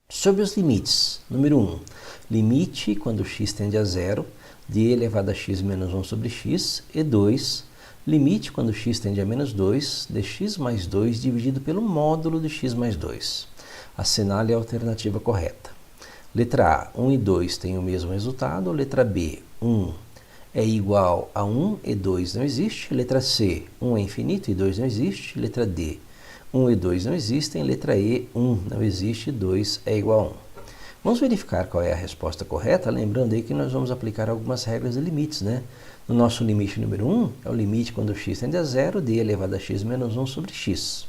Sobre os limites. Número 1. Limite quando x tende a zero de e elevado a x menos 1 sobre x. E 2. Limite quando x tende a menos 2 de x mais 2 dividido pelo módulo de x mais 2. Assinale a alternativa correta. Letra A, 1 e 2 têm o mesmo resultado. Letra B, 1 é igual a 1 e 2 não existe. Letra C, 1 é infinito e 2 não existe. Letra D, 1 e 2 não existem. Letra E, 1 não existe, 2 é igual a 1. Vamos verificar qual é a resposta correta, lembrando aí que nós vamos aplicar algumas regras de limites, né? No nosso limite número 1, é o limite quando x tende a zero de e elevado a x menos 1 sobre x.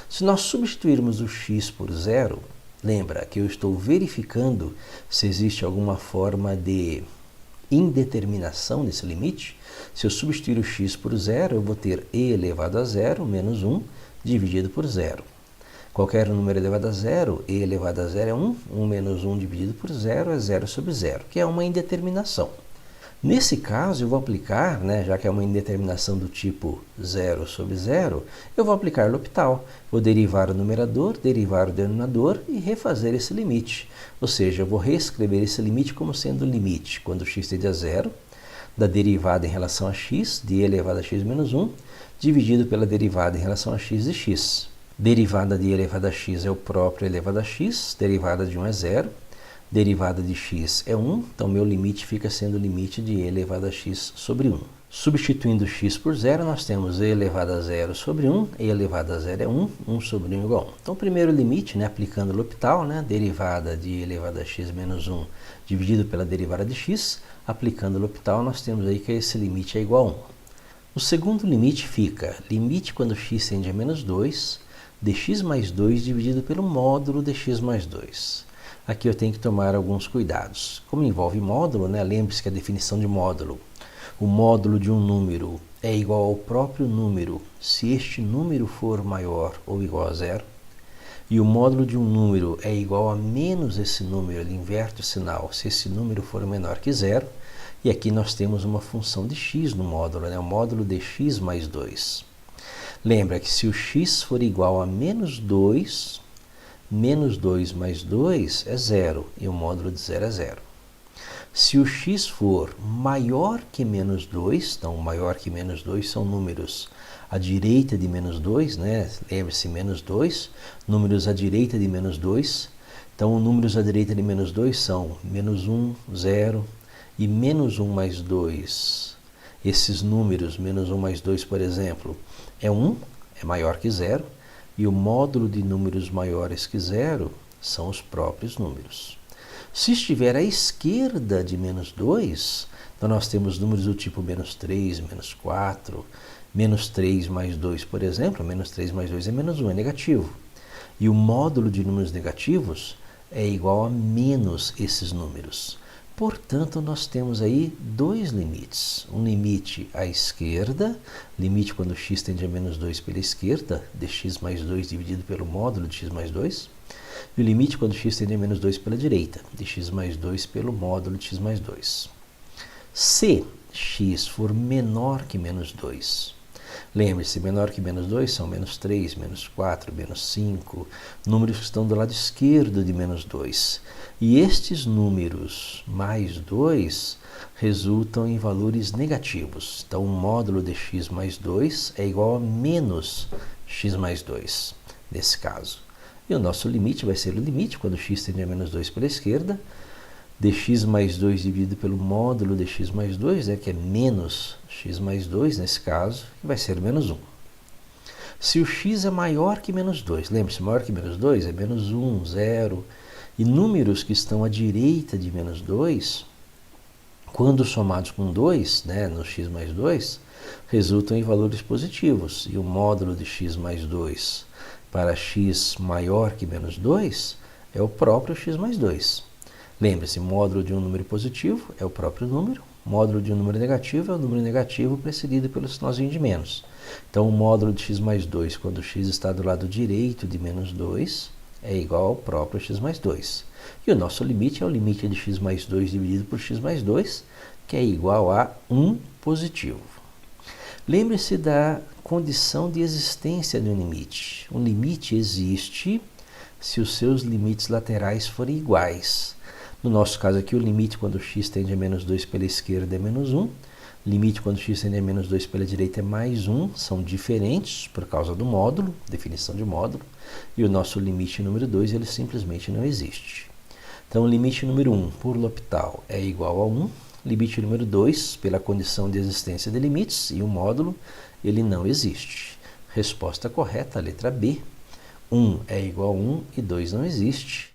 Se nós substituirmos o x por zero, lembra que eu estou verificando se existe alguma forma de indeterminação nesse limite. Se eu substituir o x por zero, eu vou ter e elevado a zero menos 1 dividido por zero. Qualquer número elevado a zero, e elevado a zero é 1. 1 menos 1 dividido por zero é 0 sobre zero, que é uma indeterminação. Nesse caso, eu vou aplicar, já que é uma indeterminação do tipo 0 sobre 0, eu vou aplicar L'Hopital. Vou derivar o numerador, derivar o denominador e refazer esse limite. Ou seja, eu vou reescrever esse limite como sendo o limite quando x tende a zero, da derivada em relação a x, de e elevado a x menos 1, dividido pela derivada em relação a x de x. Derivada de e elevado a x é o próprio elevado a x, derivada de 1 é 0, derivada de x é 1, então meu limite fica sendo o limite de e elevado a x sobre 1. Substituindo x por 0, nós temos e elevado a 0 sobre 1, e elevado a 0 é 1, 1 sobre 1 igual a 1. Então, o primeiro limite, aplicando L'Hopital, derivada de e elevado a x menos 1 dividido pela derivada de x, aplicando L'Hopital, nós temos aí que esse limite é igual a 1. O segundo limite fica limite quando x tende a menos 2, dx mais 2 dividido pelo módulo de x mais 2. Aqui eu tenho que tomar alguns cuidados. Como envolve módulo, lembre-se que a definição de módulo, o módulo de um número é igual ao próprio número se este número for maior ou igual a zero. E o módulo de um número é igual a menos esse número, ele inverte o sinal, se esse número for menor que zero. E aqui nós temos uma função de x no módulo, o módulo de x mais 2. Lembra que se o x for igual a menos 2 mais 2 é 0, e o módulo de 0 é 0. Se o x for maior que menos 2, então maior que menos 2 são números à direita de menos 2, lembre-se, menos 2, números à direita de menos 2, então números à direita de menos 2 são menos 1, 0 e menos 1 mais 2. Esses números, menos 1 mais 2, por exemplo, é 1, é maior que 0, e o módulo de números maiores que 0 são os próprios números. Se estiver à esquerda de menos 2, então nós temos números do tipo menos 3, menos 4, menos 3 mais 2, por exemplo, menos 3 mais 2 é menos 1, é negativo. E o módulo de números negativos é igual a menos esses números. Portanto, nós temos aí dois limites. Um limite à esquerda, limite quando x tende a menos 2 pela esquerda, dx mais 2 dividido pelo módulo de x mais 2. E o limite quando x tende a menos 2 pela direita, dx mais 2 pelo módulo de x mais 2. Se x for menor que menos 2, lembre-se, menor que menos 2 são menos 3, menos 4, menos 5, números que estão do lado esquerdo de menos 2. E estes números mais 2 resultam em valores negativos. Então, o módulo de x mais 2 é igual a menos x mais 2, nesse caso. E o nosso limite vai ser o limite, quando x tende a menos 2 pela esquerda, dx mais 2 dividido pelo módulo de x mais 2, que é menos x mais 2 nesse caso, que vai ser menos 1. Se o x é maior que menos 2, lembre-se, maior que menos 2 é menos 1, 0, e números que estão à direita de menos 2, quando somados com 2, no x mais 2, resultam em valores positivos. E o módulo de x mais 2 para x maior que menos 2 é o próprio x mais 2. Lembre-se, módulo de um número positivo é o próprio número, módulo de um número negativo é o número negativo precedido pelo sinalzinho de menos. Então, o módulo de x mais 2, quando x está do lado direito de menos 2, é igual ao próprio x mais 2. E o nosso limite é o limite de x mais 2 dividido por x mais 2, que é igual a 1 positivo. Lembre-se da condição de existência de um limite. Um limite existe se os seus limites laterais forem iguais. No nosso caso aqui, o limite quando x tende a menos 2 pela esquerda é menos 1. Limite quando x tende a menos 2 pela direita é mais 1. São diferentes por causa do módulo, definição de módulo. E o nosso limite número 2, ele simplesmente não existe. Então, o limite número 1 por L'Hopital é igual a 1. Limite número 2, pela condição de existência de limites e o módulo, ele não existe. Resposta correta, letra B. 1 é igual a 1 e 2 não existe.